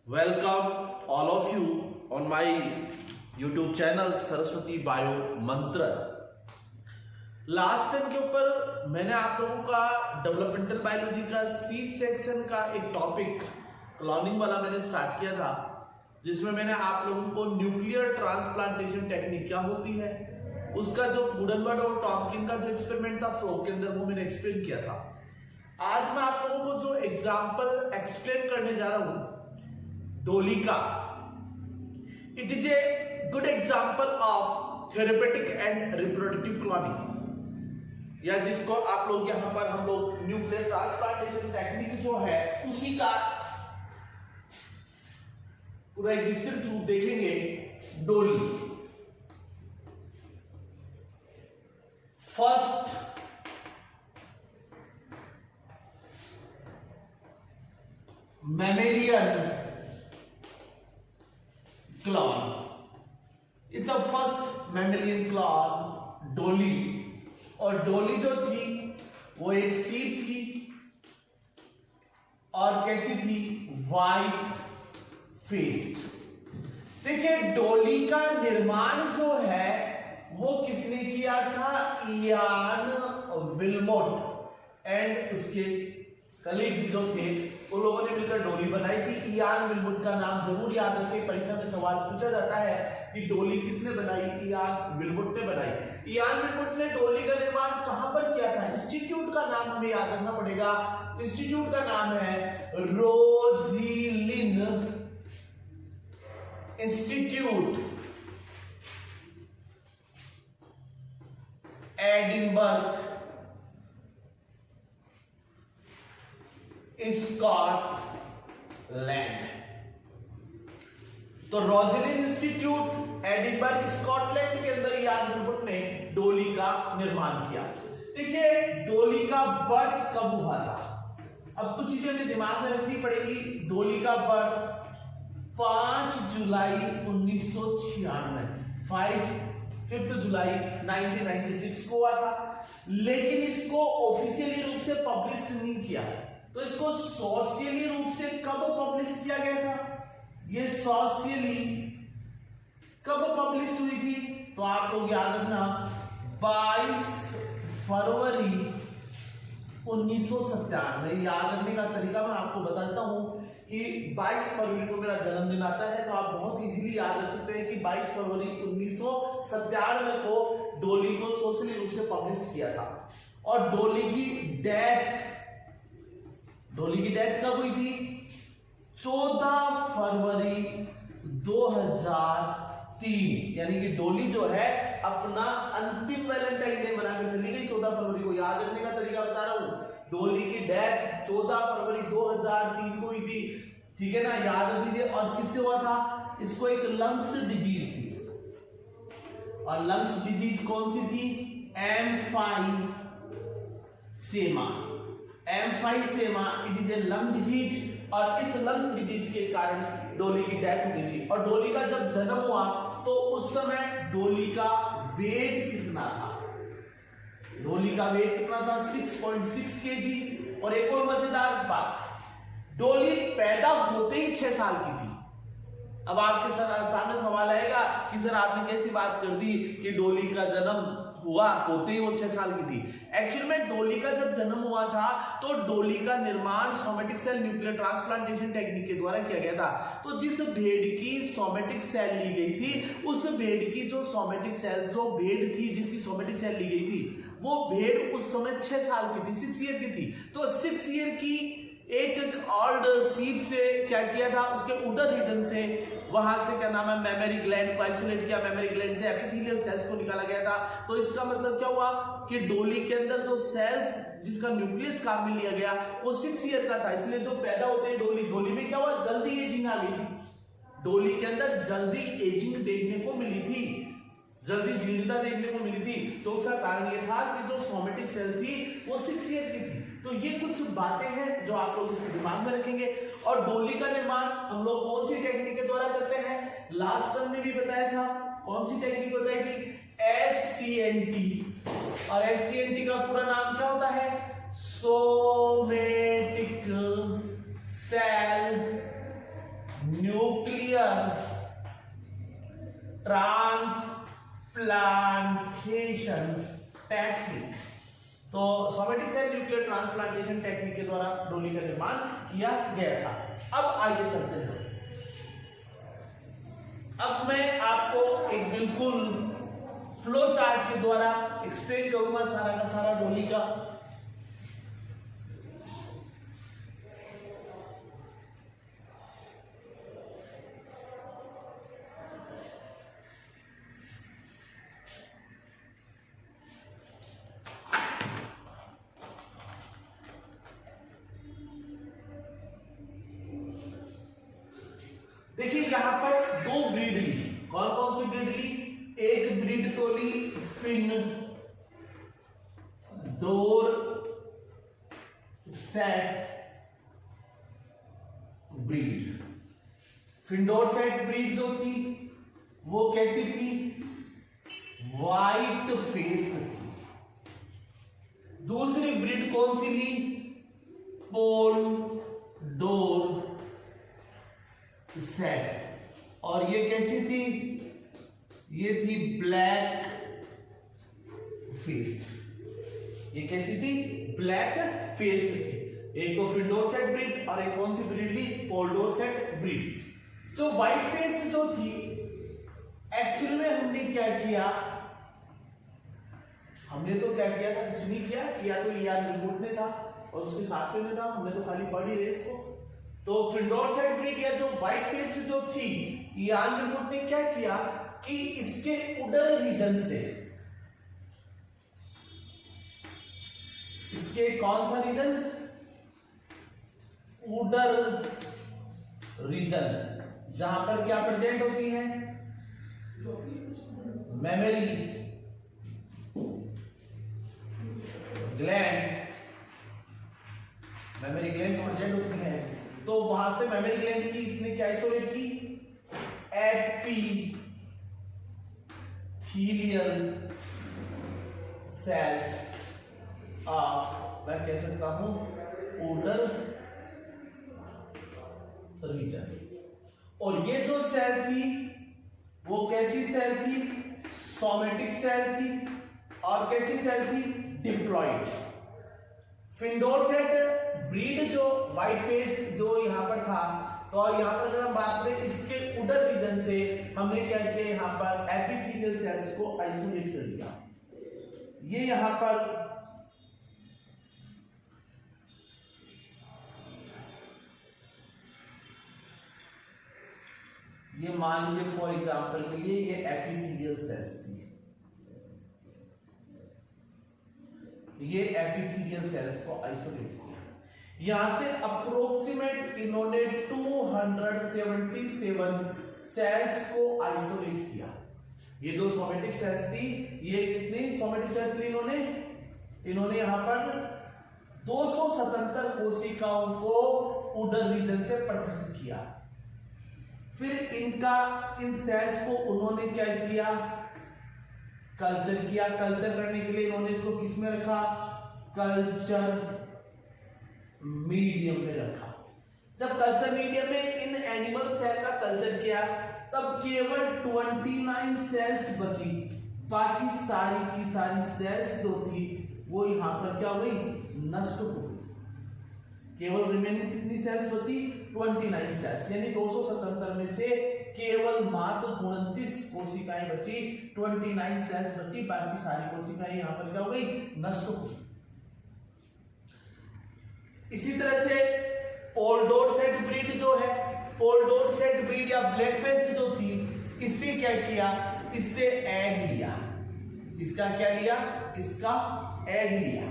Welcome all of you on my YouTube channel Saraswati bio मंत्र। Last time के ऊपर मैंने आप लोगों का डेवलपमेंटल बायोलॉजी का सी सेक्शन का एक टॉपिक क्लोनिंग वाला मैंने स्टार्ट किया था, जिसमें मैंने आप लोगों को न्यूक्लियर ट्रांसप्लांटेशन टेक्निक क्या होती है, उसका जो गुडनबर्ग और टॉमकिन का जो एक्सपेरिमेंट था फ्लो के अंदर, वो मैंने एक्सप्लेन किया था। आज मैं आप लोगों को जो एग्जाम्पल एक्सप्लेन करने जा रहा हूं डोली का, it is a good example of therapeutic and reproductive cloning, या जिसको आप लोग यहां पर हम लोग न्यूक्लियर ट्रांसप्लांटेशन टेक्निक जो है उसी का पूरा एक विस्तृत रूप देखेंगे। डोली first mammalian clone, it's a first mammalian clone डोली। और डोली जो थी वो एक सीप थी और कैसी थी, वाइट फेस्ड। देखिए डोली का निर्माण जो है वो किसने किया था, इयान विल्मोट एंड उसके कलीग जो थे उन लोगों ने मिलकर डोली बनाई थी। इयान विल्मोट का नाम जरूर याद रखें, परीक्षा में सवाल पूछा जाता है कि डोली किसने बनाई, इयान विल्मोट ने बनाई। इयान विल्मोट ने डोली का निर्माण कहां पर किया था, इंस्टीट्यूट का नाम हमें याद रखना पड़ेगा। इंस्टीट्यूट का नाम है रोजीलिन इंस्टीट्यूट, एडिनबर्ग, स्कॉटलैंड। तो रोज़लिन इंस्टीट्यूट एडिनबर्ग स्कॉटलैंड के अंदर इयान विल्मोट ने डोली का निर्माण किया। देखिए डोली का बर्थ कब हुआ था, अब कुछ चीजें हमें दिमाग में रखनी पड़ेगी। डोली का बर्थ 5 जुलाई 1996, 5 जुलाई 1996 को हुआ था, लेकिन इसको ऑफिशियली रूप से पब्लिश नहीं किया। तो इसको सोशियली रूप से कब पब्लिश किया गया था, ये सोशियली कब पब्लिश हुई थी, तो आप लोग याद रखना 22 फरवरी 1997। याद रखने का तरीका मैं आपको बताता हूं कि 22 फरवरी को मेरा जन्मदिन आता है, तो आप बहुत इजीली याद रख सकते हैं कि 22 फरवरी 1997 को डोली को सोशली रूप से पब्लिश किया था। और डोली की डेथ कब हुई थी, 14 फरवरी 2003, यानी कि डोली जो है अपना अंतिम वैलेंटाइन डे बनाकर चली गई 14 फरवरी को। याद रखने का तरीका बता रहा हूं, डोली की डेथ 14 फरवरी 2003 को हुई थी, ठीक है ना, याद रख लीजिए। और किससे हुआ था, इसको एक लंग्स डिजीज थी, और लंग्स डिजीज कौन सी थी, emphysema. Emphysema it is a lung disease, और इस लंग डिजीज के कारण डोली की डेथ हो गई थी। और डोली का जब जन्म हुआ तो उस समय डोली का वेट कितना था, डोली का वेट कितना था, 6.6 kg। और एक और मजेदार बात, डोली पैदा होते ही 6 साल की थी। अब आपके सामने सवाल आएगा कि सर आपने कैसी बात कर दी कि डोली का जन्म हुआ होते ही वो 6 साल की थी। एक्चुअल में डोली का जब जन्म हुआ था तो डोली का निर्माण somatic cell nuclear transplantation technique के द्वारा किया गया था। तो जिस भेड़ की सोमेटिक सेल ली गई थी, उस भेड़ की जो सोमेटिक सेल, जो भेड़ थी जिसकी सोमेटिक सेल ली गई थी, वो भेड़ उस समय 6 साल की थी, 6 ईयर की थी। तो 6 ईयर की एक ओल्ड सीप से क्या किया था, उसके उडर रीजन से, वहां से क्या नाम है, मेमोरी ग्लैंड को आइसोलेट किया, मेमोरी ग्लैंड से एपिथेलियल सेल्स को निकाला गया था। तो इसका मतलब क्या हुआ कि डोली के अंदर जो सेल्स जिसका न्यूक्लियस काम में लिया गया वो 6 ईयर का था, इसलिए जो पैदा होते हैं डोली में क्या हुआ, जल्दी एजिंग आ गई थी। डोली के अंदर जल्दी एजिंग देखने को मिली थी, जल्दी जीर्णता देखने को मिली थी। तो उसका कारण ये था कि जो सोमेटिक सेल थी वो 6 ईयर की थी। तो ये कुछ बातें हैं जो आप लोग इसके दिमाग में रखेंगे। और डोली का निर्माण हम लोग कौन सी टेक्निक के द्वारा करते हैं, लास्ट टर्म में भी बताया था, कौन सी टेक्निक बताई थी, SCNT। और SCNT का पूरा नाम क्या होता है, सोमेटिक सेल ट्रांसप्लांटेशन टेक्निक। तो somatic cell nuclear transplantation technique के द्वारा डोली का निर्माण किया गया था। अब आइए चलते हैं। अब मैं आपको एक बिल्कुल फ्लो चार्ट के द्वारा एक्सप्लेन करूंगा सारा का सारा डोली का। देखिए यहां पर दो ब्रीड ली। कौन कौन सी ब्रीड ली? एक ब्रीड तो ली फिंडोरसेट ब्रीड। फिंडोरसेट ब्रीड जो थी वो कैसी थी? वाइट फेस्ड थी। दूसरी ब्रीड कौन सी ली? पोलडोरसेट। और ये कैसी थी? ये थी ब्लैक फेस्ड। ये कैसी थी? ब्लैक फेस्ड थी। एक तो फिंडोरसेट ब्रीड और एक कौन सी ब्रीड थी? पोलडोरसेट ब्रीड। जो व्हाइट फेस्ड जो थी एक्चुअली में हमने क्या किया? हमने तो क्या किया था? कुछ नहीं किया तो यार रिपोर्ट में था और उसके साथ में था, हमने तो खाली पढ़ ही रहे इसको। तो फिंडोरसेट ब्रीड या जो व्हाइट फेस्ड जो थी, यान रिपोर्ट ने क्या किया कि इसके उडर रीजन से, इसके कौन सा रीजन? उडर रीजन, जहां पर क्या प्रेजेंट होती है? Memory gland, memory gland present होती है। तो वहां से मेमोरी ग्लैंड की इसने क्या आइसोलेट की? एपिथेलियल सेल्स ऑफ, मैं कह सकता हूं उडर रीजन। और ये जो सेल थी वो कैसी सेल थी? सोमेटिक सेल थी। और कैसी सेल थी? डिप्लॉइड। फिंडोरसेट ब्रीड जो व्हाइट फेस जो यहां पर था, तो यहां पर अगर हम बात करें इसके उडर रीजन से, हमने क्या किया? यहां पर एपिथेलियल सेल्स को आइसोलेट कर दिया। ये यहां पर ये मान लीजिए फॉर एग्जांपल के लिए ये एपिथेलियल सेल्स थी। ये एपिथेलियल सेल्स को आइसोलेट किया। यहां से अप्रोक्सीमेट इन्होंने 277 सेल्स को आइसोलेट किया। ये जो सोमेटिक सेल्स थी, ये कितनी सोमेटिक सेल्स ली इन्होंने यहां पर 277 कोशिकाओं को उडर रीजन से पृथक किया। फिर इन सेल्स को उन्होंने क्या किया? कल्चर किया। कल्चर करने के लिए इन्होंने इसको किस में रखा? कल्चर मीडियम में रखा। जब कल्चर मीडियम में इन एनिमल सेल का कल्चर किया तब केवल 29 सेल्स बची। बाकी सारी की सारी सेल्स जो थी वो यहां पर क्या हो गई? नष्ट हो गई। केवल रिमेनिंग कितनी सेल्स बची? 29 सेल्स, यानी 277 में से केवल मात्र 29 कोशिकाएं बची, 29 सेल्स बची। बाकी सारी कोशिकाएं यहां पर क्या हो गई? नष्ट हो गई। इसी तरह से पोलडोरसेट ब्रीड जो है, पोलडोरसेट ब्रीड या ब्लैकफेस्ट जो थी, इससे क्या किया? इससे एग लिया। इसका क्या लिया? इसका एग लिया।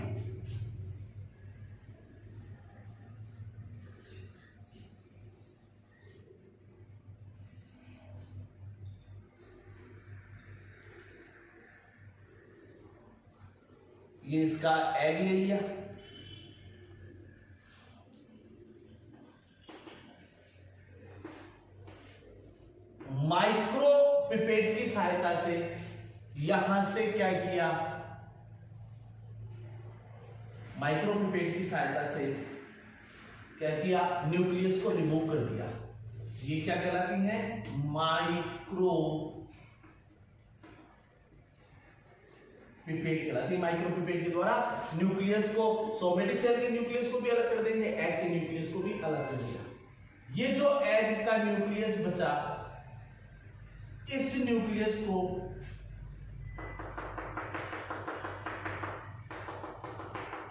ये इसका एग ले लिया। माइक्रो पिपेट की सहायता से यहां से क्या किया? माइक्रो पिपेट की सहायता से क्या किया? न्यूक्लियस को रिमूव कर दिया। ये क्या कहलाती हैं? माइक्रो पिपेट कहलाती है। माइक्रो पिपेट के द्वारा न्यूक्लियस को, सोमेटिक सेल के न्यूक्लियस को भी अलग कर देंगे, एग के न्यूक्लियस को भी अलग कर देंगे। ये जो एग का न्यूक्लियस बचा, इस न्यूक्लियस को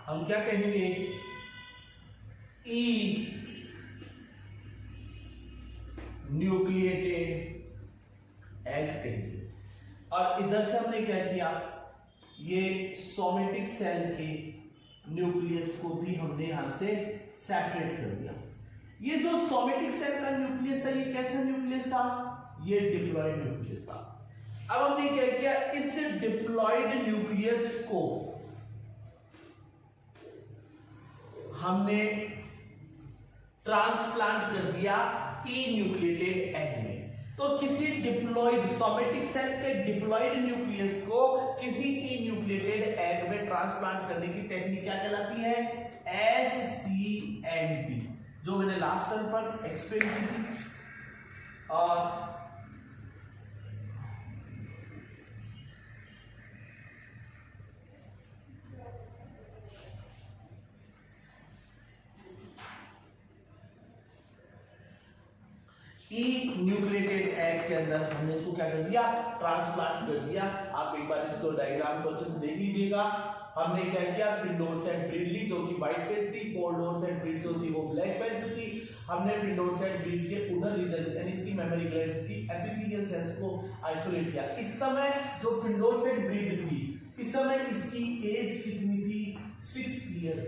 हम क्या कहेंगे, ई न्यूक्लिएटेड एग कहेंगे। और इधर से हमने क्या किया, ये सोमेटिक सेल के न्यूक्लियस को भी हमने यहां से सेपरेट कर दिया। ये जो सोमेटिक सेल का न्यूक्लियस था, ये कैसा न्यूक्लियस था, ये डिप्लॉयड न्यूक्लियस था। अब हमने क्या किया, इस डिप्लॉयड न्यूक्लियस को हमने ट्रांसप्लांट कर दिया ई न्यूक्लिएटेड एग में। तो किसी डिप्लॉयड सोमेटिक सेल के डिप्लॉयड न्यूक्लियस को किसी ई न्यूक्लिएटेड एग में ट्रांसप्लांट करने की टेक्निक क्या कहलाती है, SCNT, जो मैंने लास्ट टर्म पर एक्सप्लेन की थी। और ई न्यूक्लिएटेड एग के अंदर हमने इसको क्या कर दिया, ट्रांसप्लांट कर दिया। आप एक बार इसको डायग्राम को अच्छे से देख लीजिएगा। हमने क्या किया, फिंडोरसेट ब्रीड ली जो कि व्हाइट फेस थी, पोलडोरसेट ब्रीड जो थी वो ब्लैक फेस थी। हमने फिंडोरसेट ब्रीड के उधर रीजन यानी इसकी मेमोरी ग्लैंड्स की एपिथेलियल सेल्स को आइसोलेट किया। इस समय जो फिंडोरसेट ब्रीड थी, इस समय इसकी एज कितनी थी, 6 ईयर।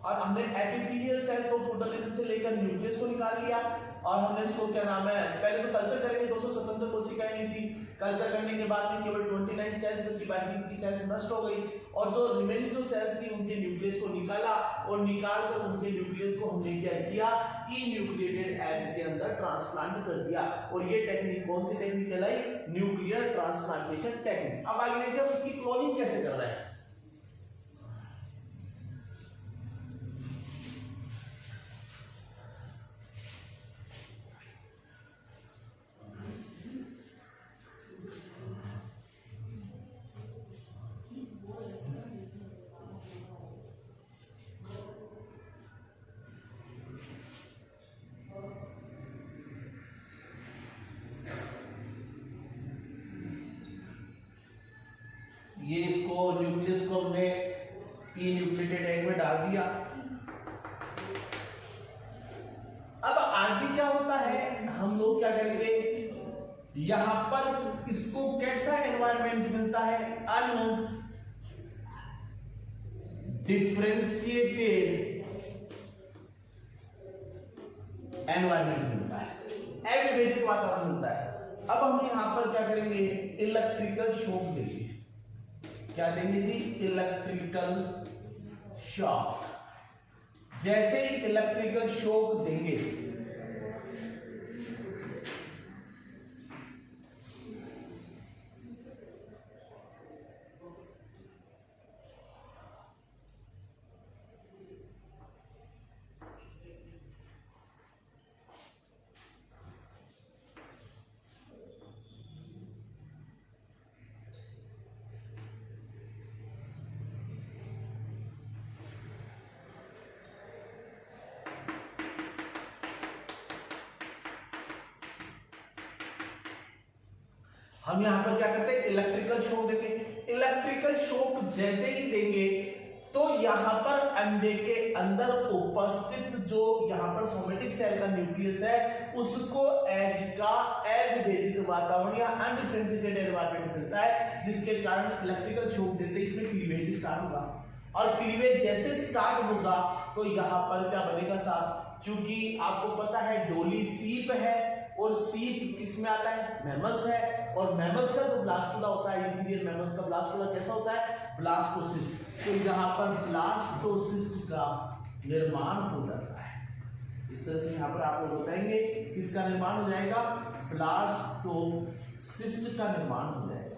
और हमने एपिथेलियल सेल्स ऑफ उधर रीजन से लेकर न्यूक्लियस को निकाल लिया। और हमने इसको क्या नाम है, पहले तो कल्चर करेंगे, 277 कोशिकाएं नहीं थी। कल्चर करने के बाद में केवल 29 सेल्स बची, बाकी की सेल्स नष्ट हो गई। और जो रिमेनिंग जो सेल्स थी उनके न्यूक्लियस को निकाला और निकाल कर उनके न्यूक्लियस को हमने क्या किया, ई न्यूक्लिएटेड एग के अंदर ट्रांसप्लांट कर दिया। और ये टेक्निक कौन सी टेक्निक कहलाई, न्यूक्लियर ट्रांसप्लांटेशन टेक्निक। अब आगे देखिए हम इसकी क्लोनिंग कैसे कर रहे हैं। ये इसको न्यूक्लियस को हमने ई न्यूक्लिएटेड एग में डाल दिया। अब आगे क्या होता है, हम लोग क्या करेंगे, यहां पर इसको कैसा एनवायरनमेंट मिलता है, अननोन डिफरेंशिएटेड एनवायरनमेंट मिलता है, अविभेदित वातावरण मिलता है। अब हम यहां पर क्या करेंगे, इलेक्ट्रिकल शॉक देंगे। क्या देंगे जी, इलेक्ट्रिकल शॉक। जैसे ही इलेक्ट्रिकल शॉक देंगे, हम यहां पर क्या करते हैं, इलेक्ट्रिकल शॉक देंगे। इलेक्ट्रिकल शॉक जैसे ही देंगे तो यहां पर अंडे के अंदर उपस्थित जो यहां पर सोमेटिक सेल का न्यूक्लियस है उसको एग का अविभेदित वातावरण या अनडिफरेंशिएटेड एनवायरनमेंट मिलता है, जिसके कारण इलेक्ट्रिकल शॉक देते इसमें क्लीवेज स्टार्ट होगा। और क्लीवेज जैसे स्टार्ट होगा तो यहां पर क्या बनेगा साहब, क्योंकि आपको पता है डोली सीप है और सीप किस में आता है, मैमल्स है। और मैमल्स का जो ब्लास्टुला होता है, यूथेरियन मैमल्स का ब्लास्टुला कैसा होता है, ब्लास्टोसिस्ट। तो यहाँ पर ब्लास्टोसिस्ट का निर्माण हो जाता है। इस तरह से यहाँ पर आप लोग बताएंगे किसका निर्माण हो जाएगा, ब्लास्टोसिस्ट का निर्माण हो जाएगा।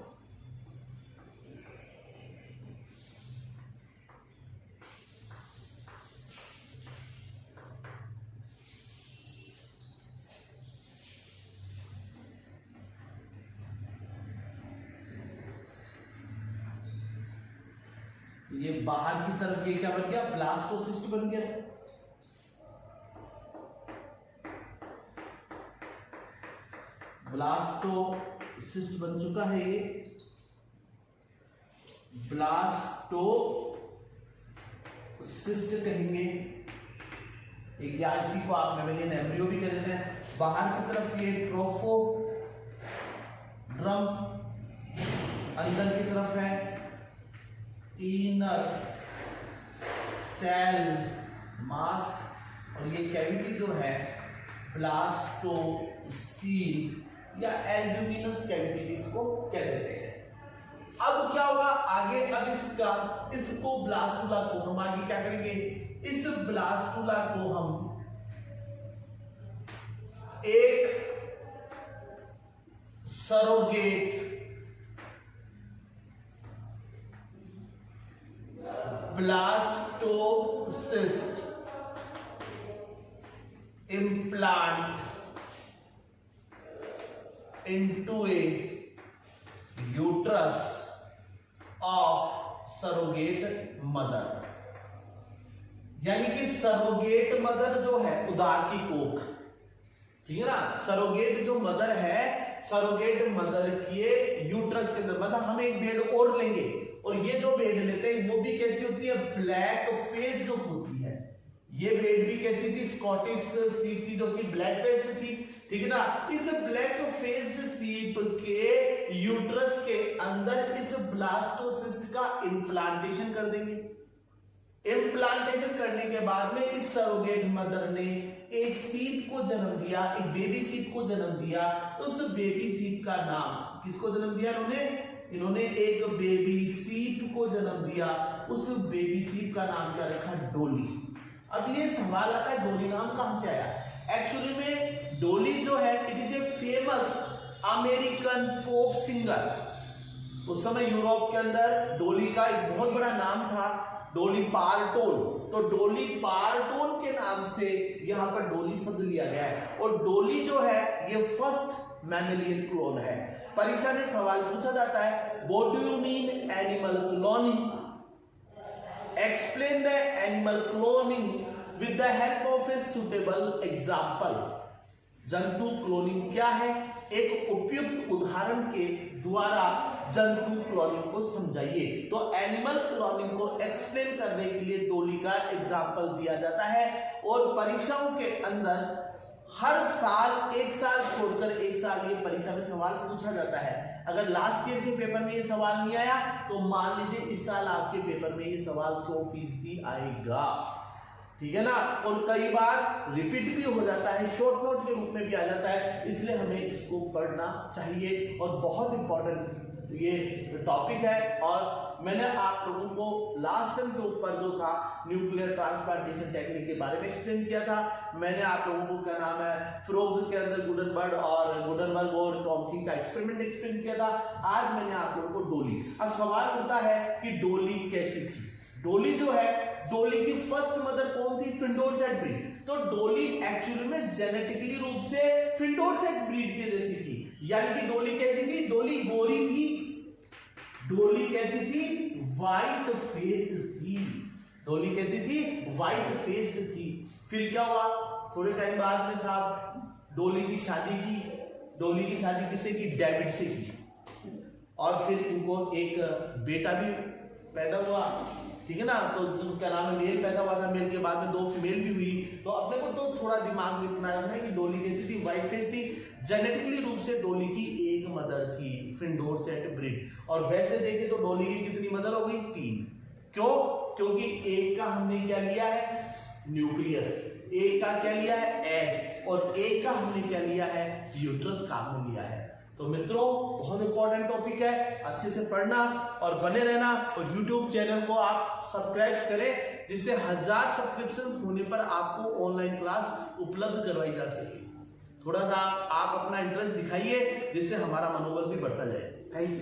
ये बाहर की तरफ ये क्या बन गया, ब्लास्टोसिस्ट बन गया। ब्लास्टोसिस्ट बन चुका है ये, ब्लास्टोसिस्ट कहेंगे एक, या इसी को आप मेमेलियन एम्ब्रियो भी कहते हैं। बाहर की तरफ ये ट्रोफोड्रम, अंदर की तरफ है इनर सेल मास, और ये कैविटी जो है ब्लास्टोसील या एल्ब्यूमिनस कैविटी इसको कह देते हैं। अब क्या होगा आगे, अब इसको ब्लास्टुला को हम आगे क्या करेंगे, इस ब्लास्टुला को हम एक surrogate blastocyst implant into a uterus of surrogate mother, यानी कि सरोगेट मदर जो है उदार की कोख, ठीक है ना। सरोगेट जो मदर है, सरोगेट मदर के यूट्रस के अंदर, मतलब हम एक बेड और लेंगे, और ये जो बेड लेते हैं वो भी कैसी होती है, ब्लैक फेस्ड होती है। ये बेड भी कैसी थी, स्कॉटिश सीप थी जो कि ब्लैक फेस्ड थी, ठीक है ना। इस ब्लैक फेस्ड सीप के यूट्रस के अंदर इस ब्लास्टोसिस्ट का इम्प्लांटेशन कर देंगे। इम्प्लांटेशन करने के बाद में इस सरोगेट मदर ने एक सीप को जन्म दिया, एक बेबी सीप को जन्म दिया। उस बेबी सीप का नाम, किसको जन्म दिया इन्होंने एक बेबी सीप को जन्म दिया। उस बेबी सीप का नाम क्या रखा, डोली। अब ये सवाल आता है डोली नाम कहां से आया। एक्चुअली में डोली जो है it is a famous American pop singer. उस समय यूरोप के अंदर डोली का एक बहुत बड़ा नाम था, डोली पार्टोन। तो डोली पार्टोन के नाम से यहां पर डोली शब्द लिया गया है। और डोली जो है ये फर्स्ट मैमेलियन क्लोन है। परीक्षा में सवाल पूछा जाता है, what do you mean animal cloning, explain the animal cloning with the help of a suitable example। जंतु क्लोनिंग क्या है, एक उपयुक्त उदाहरण के द्वारा जंतु क्लोनिंग को समझाइए। तो एनिमल क्लोनिंग को एक्सप्लेन करने के लिए डोली का एग्जाम्पल दिया जाता है। और परीक्षाओं के अंदर हर साल, एक साल छोड़कर एक साल ये परीक्षा में सवाल पूछा जाता है। अगर लास्ट ईयर के पेपर में ये सवाल नहीं आया तो मान लीजिए इस साल आपके पेपर में ये सवाल 100% आएगा, ठीक है ना। और कई बार रिपीट भी हो जाता है, शॉर्ट नोट के रूप में भी आ जाता है, इसलिए हमें इसको पढ़ना चाहिए। और बहुत इंपॉर्टेंट ये टॉपिक है। और मैंने आप लोगों को लास्ट टाइम के ऊपर जो था न्यूक्लियर ट्रांसप्लांटेशन टेक्निक के बारे में एक्सप्लेन किया था। मैंने आप लोगों को क्या नाम है, फ्रोग के अंदर गुडनबर्ग और टॉमकिन का एक्सपेरिमेंट एक्सप्लेन किया था। आज मैंने आप लोगों को डोली। अब सवाल उठता है कि डोली कैसी थी। डोली जो है, डोली की फर्स्ट मदर कौन थी, फिंडोरसेट ब्रीड। तो डोली एक्चुअली में जेनेटिकली रूप से फिंडोरसेट ब्रीड के जैसी थी। यानी कि डोली कैसी थी, डोली गोरी थी, डोली कैसी थी, व्हाइट फेस्ड थी। डोली कैसी थी, व्हाइट फेस्ड थी। फिर क्या हुआ, थोड़े टाइम बाद में साहब डोली की शादी की। डोली की शादी किससे की, डेविड से की। और फिर इनको एक बेटा भी पैदा हुआ, ठीक है ना। तो क्या नाम है, मेल पैदा हुआ था, मेल के बाद में 2 फीमेल भी हुई। तो अपने को तो थोड़ा दिमाग में इतना रखना है कि डोली कैसी थी, व्हाइट फेस थी। जेनेटिकली रूप से डोली की एक मदर थी, फिंडोरसेट ब्रीड। और वैसे देखें तो डोली की कितनी मदर हो गई, 3। क्यों, क्योंकि एक का हमने क्या लिया है, न्यूक्लियस, एक का क्या लिया है, एग, और एक का हमने क्या लिया है, यूट्रस काम में लिया है। तो मित्रों बहुत इंपॉर्टेंट टॉपिक है, अच्छे से पढ़ना और बने रहना। और YouTube चैनल को आप सब्सक्राइब करें, जिससे 1000 सब्सक्रिप्शंस होने पर आपको ऑनलाइन क्लास उपलब्ध करवाई जा सके। थोड़ा सा आप अपना इंटरेस्ट दिखाइए, जिससे हमारा मनोबल भी बढ़ता जाए। Thank you.